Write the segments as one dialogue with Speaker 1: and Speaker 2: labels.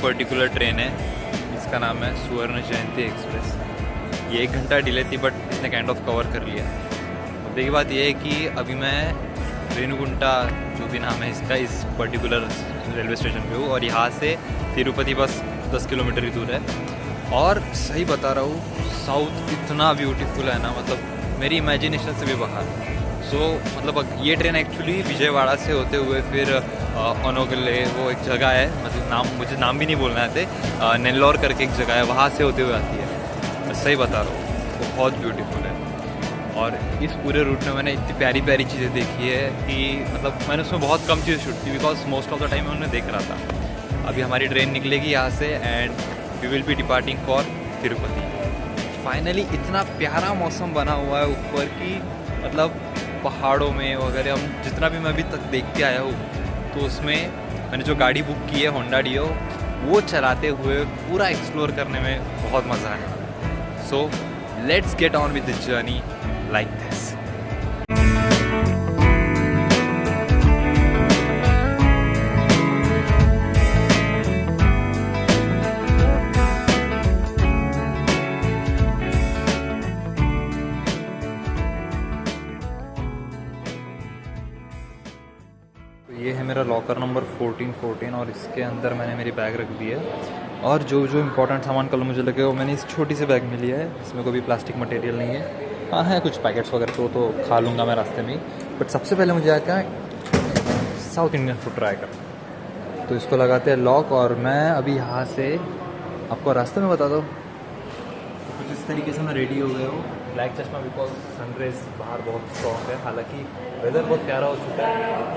Speaker 1: Particular train है, इसका नाम है स्वर्ण जयंती एक्सप्रेस। ये 1 घंटा डिले थी बट इसने काइंड ऑफ कवर कर लिया। अब देखिए बात ये है कि अभी मैं रेणुगुंटा जो भी नाम है इसका, इस पर्टिकुलर रेलवे स्टेशन पे हूँ और यहाँ से तिरुपति बस 10 किलोमीटर ही दूर है। और सही बता रहा हूँ, साउथ इतना ब्यूटीफुल है ना, मतलब मेरी इमेजिनेशन से भी बाहर। मतलब ये ट्रेन एक्चुअली विजयवाड़ा से होते हुए फिर ओनोगले, वो एक जगह है, मतलब मुझे नाम भी नहीं बोलना है, नेल्लौर करके एक जगह है, वहाँ से होते हुए आती है। मैं सही बता रहा हूँ, वो बहुत ब्यूटीफुल है। और इस पूरे रूट में मैंने इतनी प्यारी प्यारी चीज़ें देखी है कि मतलब मैंने उसमें बहुत कम चीज़ें शूट की, because most of the time मैं उन्हें देख रहा था। अभी हमारी ट्रेन निकलेगी यहाँ से and we will be departing for Tirupati. Finally इतना प्यारा मौसम बना हुआ है ऊपर की, मतलब पहाड़ों में वगैरह। हम जितना भी मैं अभी तक देख के आया हूँ, तो उसमें मैंने जो गाड़ी बुक की है होंडा डियो, वो चलाते हुए पूरा एक्सप्लोर करने में बहुत मज़ा आया। So let's get on with the journey like this. ये है मेरा लॉकर नंबर 1414 और इसके अंदर मैंने मेरी बैग रख दी है। और जो जो इम्पोर्टेंट सामान कल मुझे लगे वो मैंने इस छोटी सी बैग में लिया है। इसमें कोई भी प्लास्टिक मटेरियल नहीं है। हाँ है कुछ पैकेट्स वगैरह तो खा लूँगा मैं रास्ते में ही, बट सबसे पहले मुझे आया क्या साउथ इंडियन फूड ट्राई कर। तो इसको लगाते हैं लॉक और मैं अभी यहाँ से आपको रास्ते में बता दो। कुछ इस तरीके से मैं रेडी हो गया हूँ। ब्लैक चश्मा बिकॉज सनराइज बाहर बहुत स्ट्रॉन्ग है, हालांकि वेदर बहुत प्यारा हो चुका है।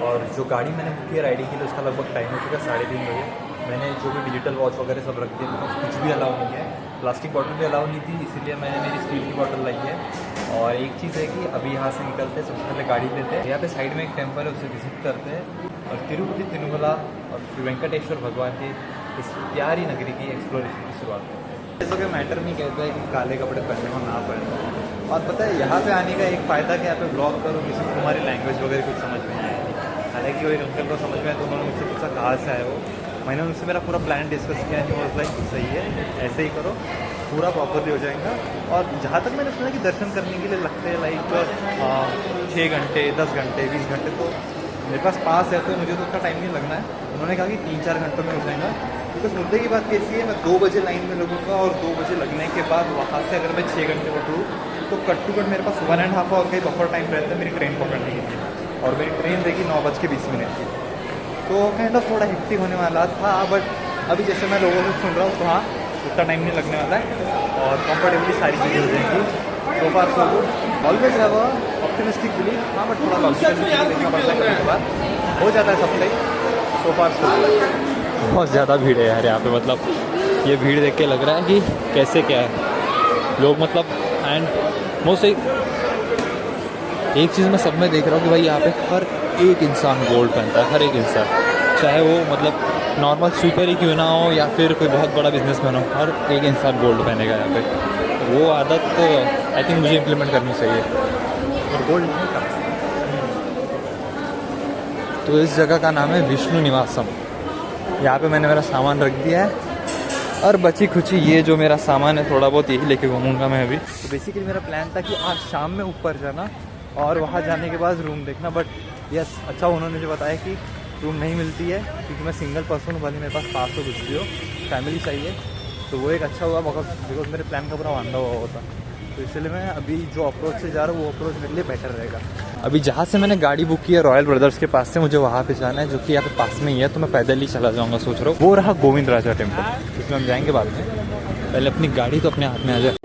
Speaker 1: और जो गाड़ी मैंने बुक किया राइडिंग के लिए उसका लगभग टाइम हो चुका है 3:30 बजे। मैंने जो भी डिजिटल वॉच वगैरह सब रख दिया, बिकॉज कुछ भी अलाउ नहीं है। प्लास्टिक बॉटल भी अलाउ नहीं थी, इसीलिए मैंने मेरी स्टील की बॉटल लाई है। और एक चीज़ है कि अभी यहाँ से निकलते हैं, सबसे पहले गाड़ी लेते हैं, यहाँ पे साइड में एक टेम्पल है, उसे विजिट करते हैं और तिरुपति तिरुमला और वेंकटेश्वर भगवान की इस प्यारी नगरी की एक्सप्लोरेशन की शुरुआत करते हैं। जैसा कि मैटर नहीं कहता है कि काले कपड़े पहनने को ना पहने। और पता है यहाँ पे आने का एक फ़ायदा कि यहाँ पे ब्लॉग करो, किसी को तुम्हारी लैंग्वेज वगैरह कुछ समझ में नहीं आएगी। हालांकि वो एक अंकल को समझ में आया तो उन्होंने मुझसे पूछा कहाँ से आए हो। मैंने उनसे मेरा पूरा प्लान डिस्कस किया, नहीं वॉज लाइक सही है, ऐसे ही करो, पूरा प्रॉपरली हो जाएगा। और जहाँ तक मैंने सुना कि दर्शन करने के लिए लगते हैं लाइक 6 घंटे 10 घंटे 20 घंटे, तो मेरे पास पास है तो मुझे तो उतना टाइम नहीं लगना है। उन्होंने कहा कि 3-4 घंटों में हो जाएगा। बिकॉज मुद्दे की बात कैसी है, मैं 2 बजे लाइन में लगूंगा और 2 बजे लगने के बाद वहाँ से अगर मैं 6 घंटे पकड़ूँ तो कट टू कट मेरे पास 1.5 आवर का ही बफर टाइम रहता है मेरी ट्रेन पकड़ने के लिए। और मेरी ट्रेन रहेगी 9:20 की, तो काइंड ऑफ थोड़ा हिक्टिक होने वाला था। बट अभी जैसे मैं लोगों से सुन रहा हूँ तो हाँ उतना टाइम नहीं लगने वाला है और कंफर्टेबली सारी चीज़ें हो जाएंगी। So far so good. Always have a optimistic belief. हाँ बट थोड़ा लॉजिकल देखना पड़ता है कभी कभार, हो जाता है सब सही। सो फार सो गुड। बहुत ज़्यादा भीड़ है यार यहाँ पे, मतलब ये भीड़ देख के लग रहा है कि कैसे क्या है लोग, मतलब एंड मोस्ट एक चीज़ मैं सब में देख रहा हूँ कि भाई यहाँ पे हर एक इंसान गोल्ड पहनता है, हर एक इंसान, चाहे वो मतलब नॉर्मल स्वीपर ही क्यों ना हो या फिर कोई बहुत बड़ा बिजनेसमैन हो, हर एक इंसान गोल्ड पहनेगा यहाँ पे। वो आदत तो आई थिंक मुझे इम्प्लीमेंट करनी चाहिए। और गोल्ड नहीं का तो इस जगह का नाम है विष्णु निवासम। यहाँ पे मैंने मेरा सामान रख दिया है और बची खुची ये जो मेरा सामान है थोड़ा बहुत यही लेके घूमूंगा मैं अभी। तो बेसिकली मेरा प्लान था कि आज शाम में ऊपर जाना और वहाँ जाने के बाद रूम देखना, बट यस अच्छा उन्होंने जो बताया कि रूम नहीं मिलती है क्योंकि मैं सिंगल पर्सन हूँ, भले मेरे पास 500 कुछ भी हो, फैमिली चाहिए। तो वो एक अच्छा हुआ बिकॉज मेरे प्लान का पूरा वांदा हुआ होता। तो इसलिए मैं अभी जो अप्रोच से जा रहा हूँ वो अप्रोच मेरे लिए बेटर रहेगा। अभी जहाँ से मैंने गाड़ी बुक की है रॉयल ब्रदर्स के पास से, मुझे वहाँ पे जाना है जो कि यहाँ पे पास में ही है, तो मैं पैदल ही चला जाऊँगा सोच रहा हूँ। वो रहा गोविंद राजा टेम्पल, जिसमें हम जाएंगे बाद में। पहले अपनी गाड़ी तो अपने हाथ में आ जाए।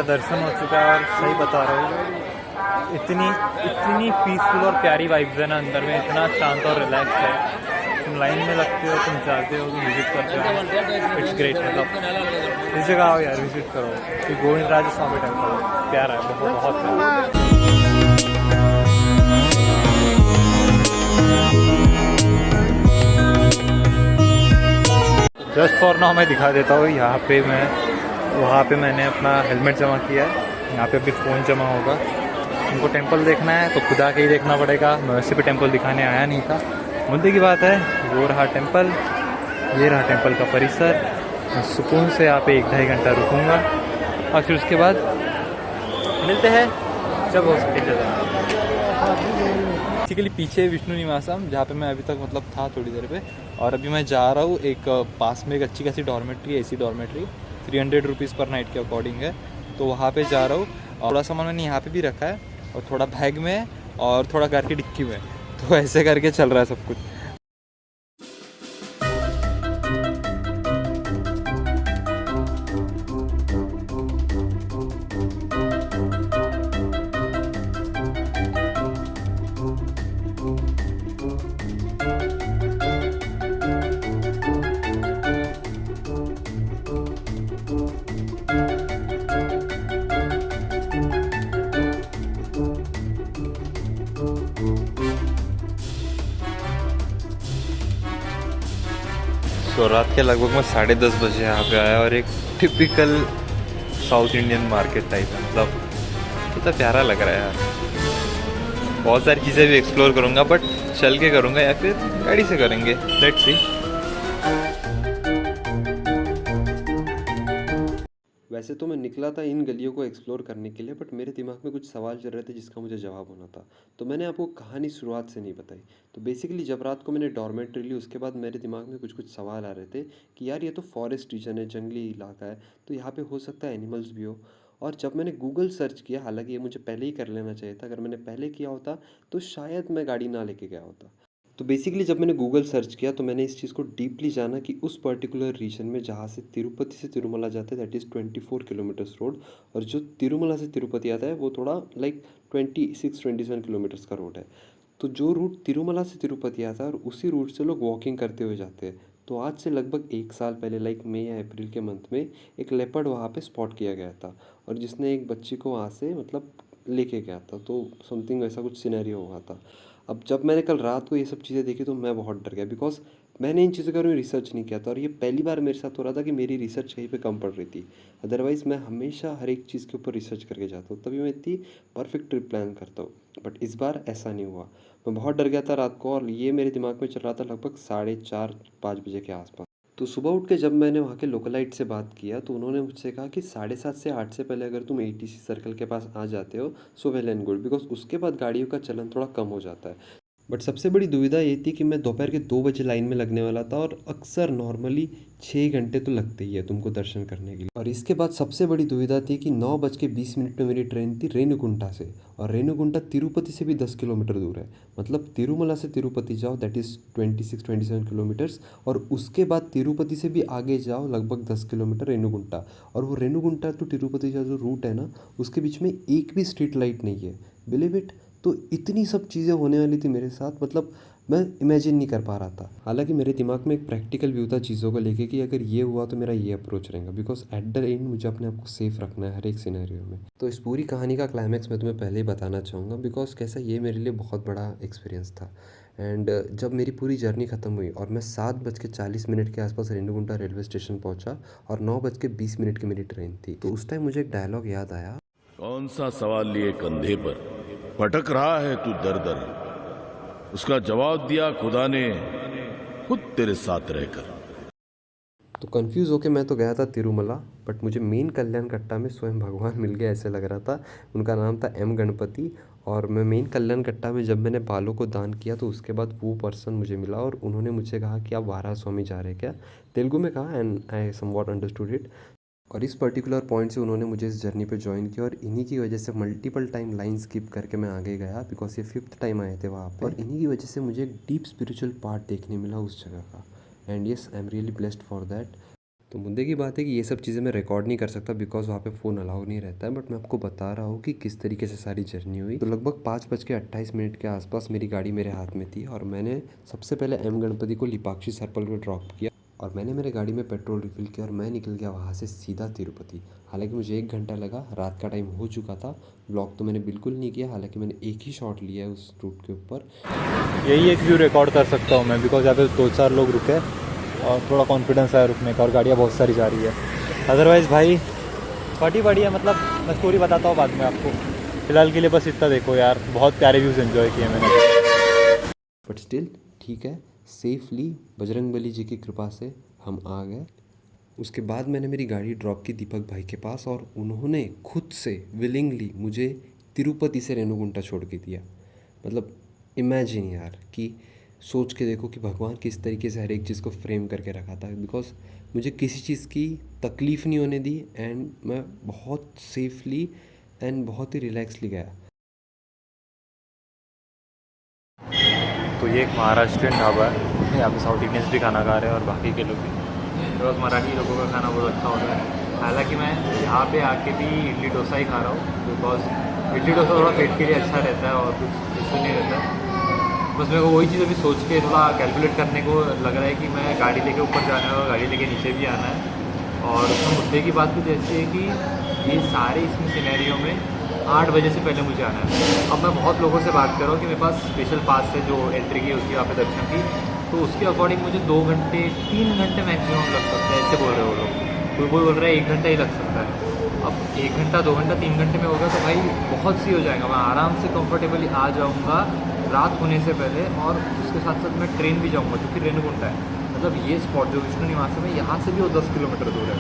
Speaker 1: दर्शन हो चुका है और सही बता रहा हूँ, इतनी इतनी पीसफुल और प्यारी वाइब्स है ना अंदर में, इतना शांत और रिलैक्स है। तुम लाइन में लगते हो, तुम जाते हो, तुम विजिट करते हो, इट्स ग्रेट। मतलब इस जगह आओ यार, विजिट करो कि गोविंदराज स्वामी टेम्पल प्यारा है, बहुत बहुत प्यारा। जस्ट फॉर नाउ मैं दिखा देता हूँ, यहाँ पे वहाँ पे मैंने अपना हेलमेट जमा किया है, यहाँ पे अभी फ़ोन जमा होगा। उनको टेंपल देखना है तो खुद आके ही देखना पड़ेगा, मैं वैसे भी टेंपल दिखाने आया नहीं था। मुद्दे की बात है, वो रहा टेंपल, ये रहा टेंपल का परिसर। मैं सुकून से यहाँ पे 1-2.5 घंटा रुकूँगा और फिर उसके बाद मिलते हैं जब हो सके जगह। बेसिकली पीछे विष्णु निवासम, जहाँ पे मैं अभी तक मतलब था थोड़ी देर पे, और अभी मैं जा रहा हूँ एक पास में एक अच्छी खासी डॉर्मेट्री, एसी डॉर्मेट्री 300 रुपीज़ पर नाइट के अकॉर्डिंग है, तो वहाँ पे जा रहा हूँ। और थोड़ा सामान मैंने यहाँ पे भी रखा है और थोड़ा बैग में है और थोड़ा घर की डिक्की में, तो ऐसे करके चल रहा है सब कुछ। तो रात के लगभग मैं 10:30 बजे यहाँ पे आया और एक typical south Indian market type है, मतलब कितना प्यारा लग रहा है यार। बहुत सारी चीज़ें भी एक्सप्लोर करूँगा, बट चल के करूँगा या फिर गाड़ी से करेंगे, लेट्स सी।
Speaker 2: वैसे तो मैं निकला था इन गलियों को एक्सप्लोर करने के लिए, बट मेरे दिमाग में कुछ सवाल चल रहे थे जिसका मुझे जवाब होना था, तो मैंने आपको कहानी शुरुआत से नहीं बताई। तो बेसिकली जब रात को मैंने डॉर्मेट्री ली, उसके बाद मेरे दिमाग में कुछ कुछ सवाल आ रहे थे कि यार ये तो फॉरेस्ट रीजन है, जंगली इलाका है, तो यहाँ पे हो सकता है एनिमल्स भी हो। और जब मैंने गूगल सर्च किया, हालांकि ये मुझे पहले ही कर लेना चाहिए था, अगर मैंने पहले किया होता तो शायद मैं गाड़ी ना लेके गया होता। तो बेसिकली जब मैंने गूगल सर्च किया तो मैंने इस चीज़ को डीपली जाना कि उस पर्टिकुलर रीजन में जहाँ से तिरुपति से तिरुमला जाता है, दैट इज़ 24 किलोमीटर्स रोड, और जो तिरुमला से तिरुपति आता है वो थोड़ा लाइक 26-27 किलोमीटर्स का रोड है। तो जो रूट तिरुमला से तिरुपति आता है और उसी रूट से लोग वॉकिंग करते हुए जाते हैं। तो आज से लगभग 1 साल पहले, लाइक मई या अप्रैल के मंथ में, एक लेपर्ड वहाँ पे स्पॉट किया गया था और जिसने एक बच्ची को वहाँ से मतलब लेके गया था। तो समथिंग वैसा कुछ सिनेरियो हुआ था। अब जब मैंने कल रात को ये सब चीज़ें देखी तो मैं बहुत डर गया, बिकॉज मैंने इन चीज़ों के बारे में रिसर्च नहीं किया था और ये पहली बार मेरे साथ हो रहा था कि मेरी रिसर्च कहीं पे कम पड़ रही थी। अदरवाइज़ मैं हमेशा हर एक चीज़ के ऊपर रिसर्च करके जाता हूँ, तभी मैं इतनी परफेक्ट ट्रिप प्लान करता हूँ। बट इस बार ऐसा नहीं हुआ। मैं बहुत डर गया था रात को और ये मेरे दिमाग में चल रहा था लगभग 4:30-5 बजे के आसपास। तो सुबह उठ के जब मैंने वहाँ के लोकलाइट से बात किया तो उन्होंने मुझसे कहा कि 7:30 से 8 से पहले अगर तुम एटीसी सर्कल के पास आ जाते हो so well and good, because उसके बाद गाड़ियों का चलन थोड़ा कम हो जाता है। बट सबसे बड़ी दुविधा ये थी कि मैं दोपहर के 2 बजे लाइन में लगने वाला था और अक्सर नॉर्मली 6 घंटे तो लगते ही है तुमको दर्शन करने के लिए। और इसके बाद सबसे बड़ी दुविधा थी कि 9:20 में मेरी ट्रेन थी रेणुगुंटा से, और रेणुगुंटा तिरुपति से भी 10 किलोमीटर दूर है। मतलब तिरुमला से तिरुपति जाओ दैट इज़ 26-27 किलोमीटर्स, और उसके बाद तिरुपति से भी आगे जाओ लगभग 10 किलोमीटर रेणुगुंटा। और वो रेणुगुंटा टू तिरुपति का जो रूट है ना, उसके बीच में एक भी स्ट्रीट लाइट नहीं है, बिलीव इट। तो इतनी सब चीज़ें होने वाली थी मेरे साथ, मतलब मैं इमेजिन नहीं कर पा रहा था। हालांकि मेरे दिमाग में एक प्रैक्टिकल व्यू था चीज़ों को लेके कि अगर ये हुआ तो मेरा ये अप्रोच रहेगा, बिकॉज एट द एंड मुझे अपने आप को सेफ रखना है हर एक सिनेरियो में। तो इस पूरी कहानी का क्लाइमैक्स मैं तुम्हें पहले ही बताना चाहूँगा, बिकॉज कैसा ये मेरे लिए बहुत बड़ा एक्सपीरियंस था। एंड जब मेरी पूरी जर्नी ख़त्म हुई और मैं 7:40 के आसपास रेणुगुंटा रेलवे स्टेशन पहुँचा और 9:20 की मेरी ट्रेन थी, तो उस टाइम मुझे एक डायलॉग याद आया।
Speaker 3: कौन सा सवाल लिए कंधे पर भटक रहा है तू दर दर, उसका जवाब दिया खुदा ने खुद तेरे साथ रहकर।
Speaker 2: तो कंफ्यूज होके मैं तो गया था तिरुमला, बट मुझे मेन कल्याणकट्टा में स्वयं भगवान मिल गया ऐसे लग रहा था। उनका नाम था एम गणपति, और मैं मेन कल्याणकट्टा में जब मैंने बालों को दान किया तो उसके बाद वो पर्सन मुझे मिला और उन्होंने मुझसे कहा कि आप वाराह स्वामी जा रहे हैं क्या, तेलुगु में कहा, and I somewhat understood it. और इस पर्टिकुलर पॉइंट से उन्होंने मुझे इस जर्नी पे ज्वाइन किया, और इन्हीं की वजह से मल्टीपल टाइम लाइन स्किप करके मैं आगे गया, बिकॉज ये 5th टाइम आए थे वहाँ पे, और इन्हीं की वजह से मुझे एक डीप स्पिरिचुअल पार्ट देखने मिला उस जगह का। And yes, I am really blessed for that. तो मुद्दे की बात है कि ये सब चीज़ें मैं रिकॉर्ड नहीं कर सकता बिकॉज वहाँ पे फ़ोन अलाउ नहीं रहता है, बट मैं आपको बता रहा हूँ कि किस तरीके से सारी जर्नी हुई। तो लगभग 5:28 के आसपास मेरी गाड़ी मेरे हाथ में थी और मैंने सबसे पहले एम गणपति को लिपाक्षी सर्कल पे ड्रॉप किया और मैंने मेरे गाड़ी में पेट्रोल रिफिल किया और मैं निकल गया वहाँ से सीधा तिरुपति। हालांकि मुझे 1 घंटा लगा, रात का टाइम हो चुका था। ब्लॉग तो मैंने बिल्कुल नहीं किया, हालांकि मैंने एक ही शॉट लिया है उस रूट के ऊपर।
Speaker 1: यही एक व्यू रिकॉर्ड कर सकता हूँ मैं, बिकॉज यहाँ पे 2-4 लोग रुके और थोड़ा कॉन्फिडेंस आया रुकने का, और गाड़ियाँ बहुत सारी जा रही है। अदरवाइज़ भाई पार्टी बड़ी है, मतलब मैं स्टोरी बताता हूँ बाद में आपको। फ़िलहाल के लिए बस इतना देखो यार, बहुत प्यारे व्यूज़ एंजॉय किए मैंने।
Speaker 2: बट स्टिल ठीक है, सेफली बजरंगबली जी की कृपा से हम आ गए। उसके बाद मैंने मेरी गाड़ी ड्रॉप की दीपक भाई के पास और उन्होंने खुद से विलिंगली मुझे तिरुपति से रेणुगुंटा छोड़ के दिया। मतलब इमेजिन यार, कि सोच के देखो कि भगवान किस तरीके से हर एक चीज़ को फ्रेम करके रखा था। बिकॉज मुझे किसी चीज़ की तकलीफ़ नहीं होने दी एंड मैं बहुत सेफली एंड बहुत ही रिलैक्सली गया।
Speaker 1: तो ये एक महाराष्ट्रियन ढाबा है, यहाँ पे साउथ इंडियंस भी खाना खा रहे हैं और बाकी के लोग भी। बिकॉज मराठी लोगों का खाना बहुत अच्छा होता है। हालांकि मैं यहाँ पे आके भी इडली डोसा ही खा रहा हूँ, बिकॉज इडली डोसा थोड़ा पेट के लिए अच्छा रहता है और कुछ इशू नहीं रहता है। बस मेरे को वही चीज़ अभी सोच के थोड़ा कैलकुलेट करने को लग रहा है कि मैं गाड़ी लेके ऊपर जाना है और गाड़ी लेके नीचे भी आना है। और उसमें मुद्दे की बात कुछ ऐसी है कि ये सारे इसमें सिनेरियो में 8 बजे से पहले मुझे आना है। अब मैं बहुत लोगों से बात कर रहा हूँ कि मेरे पास स्पेशल पास है जो एंट्री की होती है वहाँ पे दर्शन की, तो उसके अकॉर्डिंग मुझे 2 घंटे 3 घंटे मैक्सिमम लग सकता है, ऐसे बोल रहे हो लोग। कोई बोल रहा है 1 घंटा ही लग सकता है। अब 1 घंटा 2 घंटा 3 घंटे में होगा तो भाई बहुत सी हो जाएगा। मैं आराम से कंफर्टेबली आ जाऊँगा रात होने से पहले, और उसके साथ साथ मैं ट्रेन भी जाऊँगा क्योंकि रेणुगुंटा है। मतलब ये स्पॉट जो विष्णु निवास है यहाँ से भी वो 10 किलोमीटर दूर है,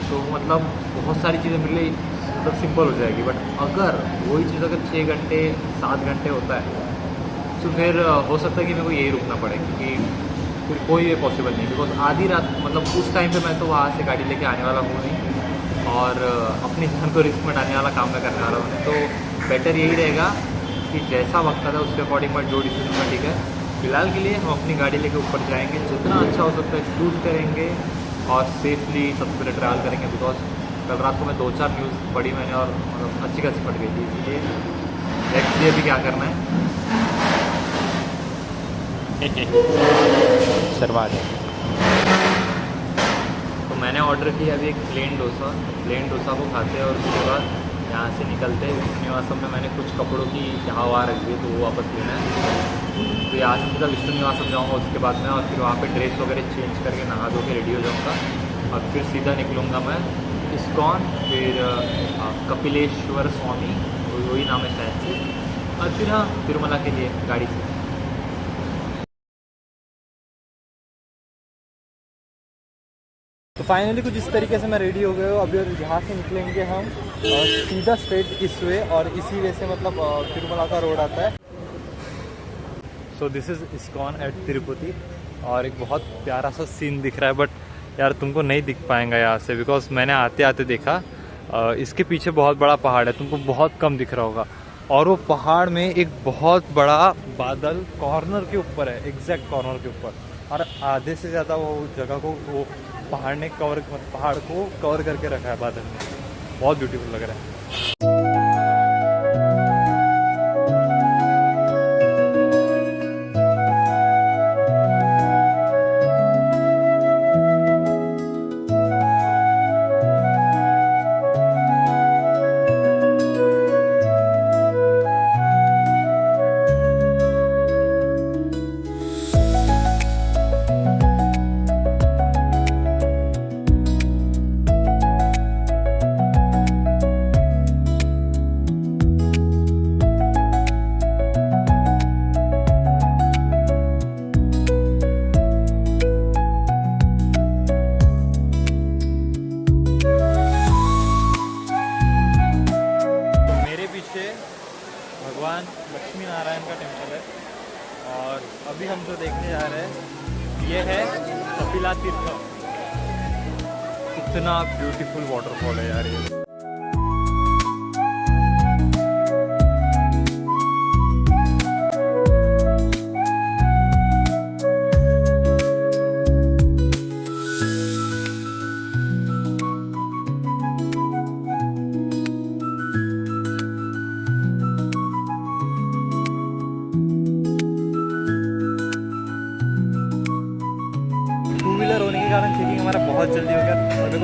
Speaker 1: तो मतलब बहुत सारी चीज़ें मेरे लिए मतलब सिंपल हो जाएगी। बट अगर वही चीज़ अगर 6 घंटे 7 घंटे होता है तो फिर हो सकता है कि मेरे को यही रुकना पड़े, क्योंकि फिर कोई वे पॉसिबल नहीं। बिकॉज आधी रात मतलब उस टाइम पे मैं तो वहाँ से गाड़ी लेके आने वाला हूँ नहीं, और अपनी जान को रिस्क में डालने वाला काम मैं करने वाला हूँ। तो बेटर यही रहेगा कि जैसा वक्त आता है उसके अकॉर्डिंग मैं जो डिसीजन लूँगा, ठीक है। फिलहाल के लिए हम अपनी गाड़ी लेके ऊपर जाएंगे, जितना अच्छा हो सकता है शूट करेंगे और सेफली सबसे पहले ट्रैवल करेंगे। बिकॉज कल रात को मैं 2-4 न्यूज़ पढ़ी मैंने और मतलब अच्छी खासी पड़ गई थी, इसलिए नेक्स्ट डे अभी क्या करना है शर्मा जाए। तो मैंने ऑर्डर किया अभी एक प्लेन डोसा को खाते हैं और उसके बाद यहाँ से निकलते हैं। विष्णु निवासम में मैंने कुछ कपड़ों की यहाँ वहाँ रख दी, तो वो वापस लेना है। तो यहाँ से सीधा विष्णु निवासम जाऊँगा उसके बाद में, और फिर वहाँ पे ड्रेस वगैरह चेंज करके नहा धो के रेडी हो जाऊँगा और फिर सीधा निकलूँगा मैं इस्कॉन, फिर कपिलेश्वर स्वामी वही नाम है शायद से, और फिर हाँ तिरुमला के लिए गाड़ी से। तो फाइनली कुछ इस तरीके से मैं रेडी हो गया हूँ। अभी यहाँ से निकलेंगे हम सीधा स्ट्रेट इस वे, और इसी वे से मतलब तिरुमला का रोड आता है। So this is ISKCON at Tirupati, और एक बहुत प्यारा सा सीन दिख रहा है, बट यार तुमको नहीं दिख पाएंगा यहाँ से, बिकॉज मैंने आते आते देखा इसके पीछे बहुत बड़ा पहाड़ है, तुमको बहुत कम दिख रहा होगा। और वो पहाड़ में एक बहुत बड़ा बादल कॉर्नर के ऊपर है, एग्जैक्ट कॉर्नर के ऊपर, और आधे से ज़्यादा वो जगह को वो पहाड़ को कवर करके रखा है बादल ने। बहुत ब्यूटीफुल लग रहा है। भगवान लक्ष्मी नारायण का टेम्पल है, और अभी हम जो देखने जा रहे हैं ये है कपिला तीर्थ। इतना ब्यूटीफुल वाटरफॉल है यार ये।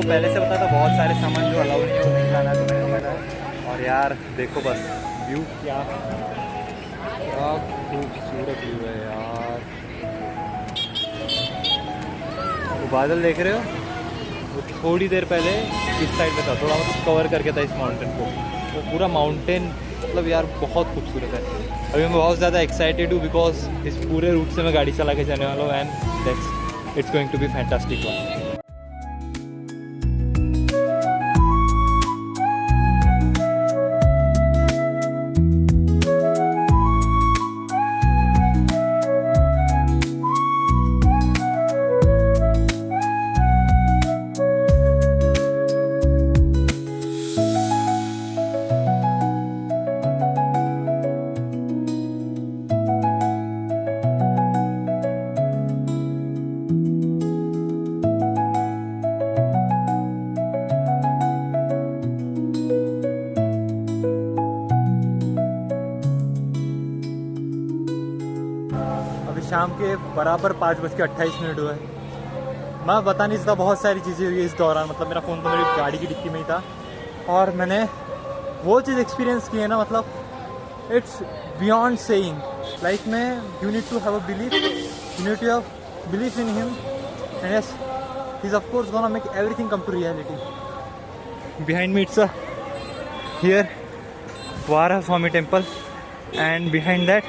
Speaker 1: को पहले से पता था बहुत सारे सामान जो अलाउ नहीं है वो नहीं लाना है, तो मैंने लाना। और यार देखो बस व्यू क्या खूबसूरत व्यू है यार। वो बादल देख रहे हो, वो थोड़ी देर पहले इस साइड पे था, थोड़ा मतलब कवर करके था इस माउंटेन को। वो पूरा माउंटेन मतलब यार बहुत खूबसूरत है। अभी मैं बहुत ज़्यादा एक्साइटेड हूँ बिकॉज इस पूरे रूट से मैं गाड़ी चला के जाने वाला हूँ and it's going to be fantastic one. शाम के बराबर 5:28 हुए। मैं बता नहीं सकता, बहुत सारी चीज़ें हुई इस दौरान। मतलब मेरा फ़ोन तो मेरी गाड़ी की डिक्की में ही था और मैंने वो चीज़ एक्सपीरियंस की है ना, मतलब इट्स बियॉन्ड सेइंग। लाइक मैं you need to have a belief, you need to have belief in him and yes he is of course gonna make everything come to reality. Behind me it's a here Varaha Swami temple and behind that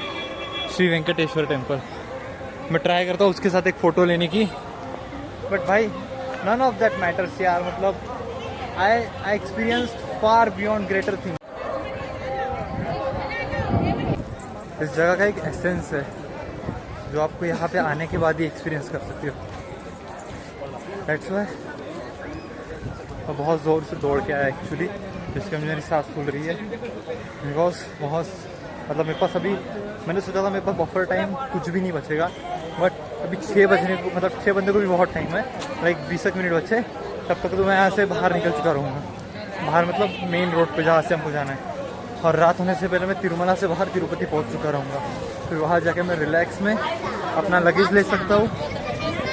Speaker 1: Shri Venkateshwara temple. मैं try करता हूँ उसके साथ एक photo लेने की, but भाई none of that matters यार। मतलब I experienced far beyond greater thing. इस जगह का एक एसेंस है जो आपको यहाँ पे आने के बाद ही एक्सपीरियंस कर सकते हो। दैट्स व्हाई मैं बहुत ज़ोर से दौड़ के आया एक्चुअली, जिसके मेरी सांस फूल रही है बिकॉज बहुत मतलब मेरे पास अभी मैंने सोचा था मेरे पास बफर टाइम कुछ भी नहीं बचेगा, बट अभी 6 बजने को मतलब 6 बजने को भी बहुत टाइम है, लाइक 20 मिनट बचे, तब तक तो मैं यहाँ से बाहर निकल चुका रहूँगा। बाहर मतलब मेन रोड पे जहाँ से हमको जाना है, और रात होने से पहले मैं तिरुमला से बाहर तिरुपति पहुँच चुका रहूँगा। फिर वहाँ जाके मैं रिलैक्स में अपना लगेज ले सकता हूँ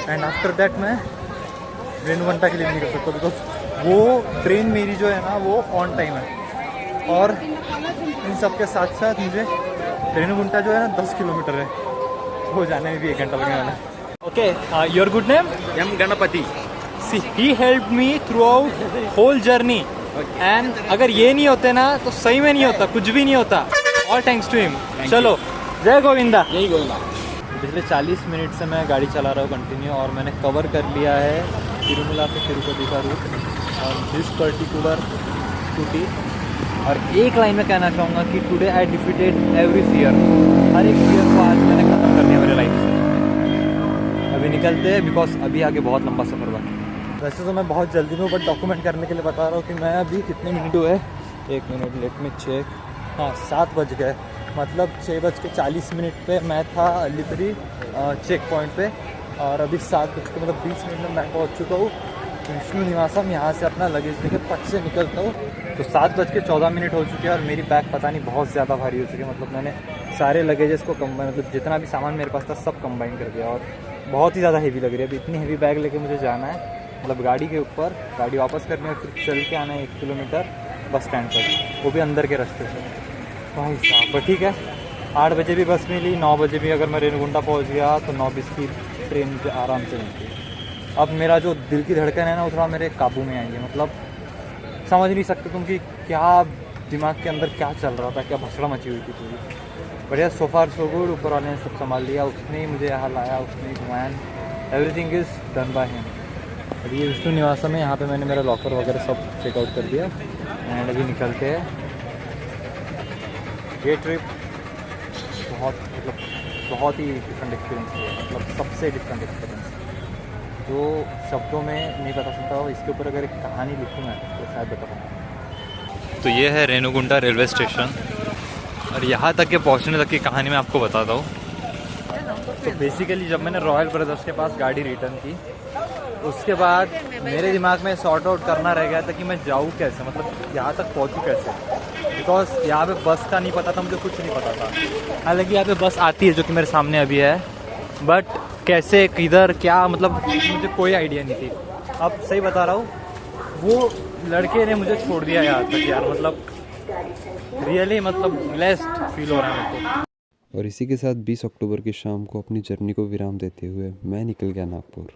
Speaker 1: एंड आफ्टर दैट मैं रेणुगंटा के लिए भी निकल सकता हूँ, बिकॉज वो ट्रेन मेरी जो है ना वो ऑन टाइम है। और इन सब के साथ साथ मुझे रेणुगुंटा जो है ना 10 किलोमीटर है, वो जाने में भी 1 घंटा लगने वाला है। Okay, your good name?
Speaker 4: Am Ganapati.
Speaker 1: See he help me throughout whole journey and अगर ये नहीं होते ना तो सही में नहीं होता, कुछ भी नहीं होता। All thanks to him. चलो जय गोविंदा।
Speaker 4: यही गोविंदा।
Speaker 1: पिछले 40 मिनट से मैं गाड़ी चला रहा हूँ कंटिन्यू, और मैंने कवर कर लिया है तिरुमला से तिरुपति का रूट और दिस पर्टिकुलर स्कूटी। और एक लाइन में कहना चाहूँगा कि today I defeated every fear. हर एक फियर को आज मैंने ख़त्म कर दिया मेरे लाइफ से। अभी निकलते हैं बिकॉज अभी आगे बहुत लंबा सफ़र बाकी। वैसे तो मैं बहुत जल्दी में, बट डॉक्यूमेंट करने के लिए बता रहा हूँ कि मैं अभी कितने मिनट हुए। 1 मिनट, लेट मी चेक। हाँ, 7 बज गए, मतलब 6:40 पे मैं था अलीपुरी चेक पॉइंट पे, और अभी 7 मतलब 20 मिनट में मैं पहुँच चुका हूँ विष्णु निवासम। यहाँ से अपना लगेज लेकर पट से निकलता हूँ तो 7:14 हो चुके हैं, और मेरी बैग पता नहीं बहुत ज़्यादा भारी हो चुकी है। मतलब मैंने सारे लगेजेस को मतलब जितना भी सामान मेरे पास था सब कंबाइन कर दिया, और बहुत ही ज़्यादा हेवी लग रही है। अभी इतनी हेवी बैग लेके मुझे जाना है, मतलब गाड़ी के ऊपर गाड़ी वापस करनी है, फिर चल के आना है 1 किलोमीटर बस स्टैंड तक, वो भी अंदर के रास्ते से। भाई साहब, पर ठीक है, 8 बजे भी बस मिली, 9 बजे भी अगर मैं रेणुगुंडा पहुँच गया तो 9:20 की ट्रेन मुझे आराम से मिलती है। अब मेरा जो दिल की धड़कन है ना, वो थोड़ा मेरे काबू में आई है। मतलब समझ नहीं सकते तुम कि क्या दिमाग के अंदर क्या चल रहा था, क्या भसड़ा मची हुई थी पूरी। बढ़िया, सो फार सो गुड। ऊपर वाले ने सब संभाल लिया, उसने ही मुझे यहाँ लाया, उसने ही घुमाया। Everything is done by him. अभी ये विष्णु निवासम में, यहाँ पे मैंने मेरा लॉकर वगैरह सब चेकआउट कर दिया एंड अभी निकलते हैं। ये ट्रिप बहुत ही डिफरेंट एक्सपीरियंस है, मतलब सबसे डिफरेंट एक्सपीरियंस जो शब्दों में नहीं बता सकता हूँ। इसके ऊपर अगर एक कहानी लिखूँ मैं तो शायद बता पाऊँ। तो ये है रेणुगुंडा रेलवे स्टेशन, और यहाँ तक के पहुँचने तक की कहानी मैं आपको बताता हूँ। तो बेसिकली जब मैंने रॉयल ब्रदर्स के पास गाड़ी रिटर्न की, उसके बाद मेरे दिमाग में सॉर्ट आउट करना रह गया था कि मैं जाऊँ कैसे, मतलब यहाँ तक पहुँचूँ कैसे, बिकॉज यहाँ पे बस का नहीं पता था, मुझे कुछ नहीं पता था। हालांकि यहाँ पे बस आती है जो कि मेरे सामने अभी है, बट कैसे किधर क्या मतलब मुझे कोई आइडिया नहीं थी। अब सही बता रहा हूँ, वो लड़के ने मुझे छोड़ दिया यहाँ तक यार, मतलब रियली मतलब ब्लेस्ड फील हो रहा है मेरे को।
Speaker 2: और इसी के साथ 20 अक्टूबर की शाम को अपनी जर्नी को विराम देते हुए मैं निकल गया नागपुर।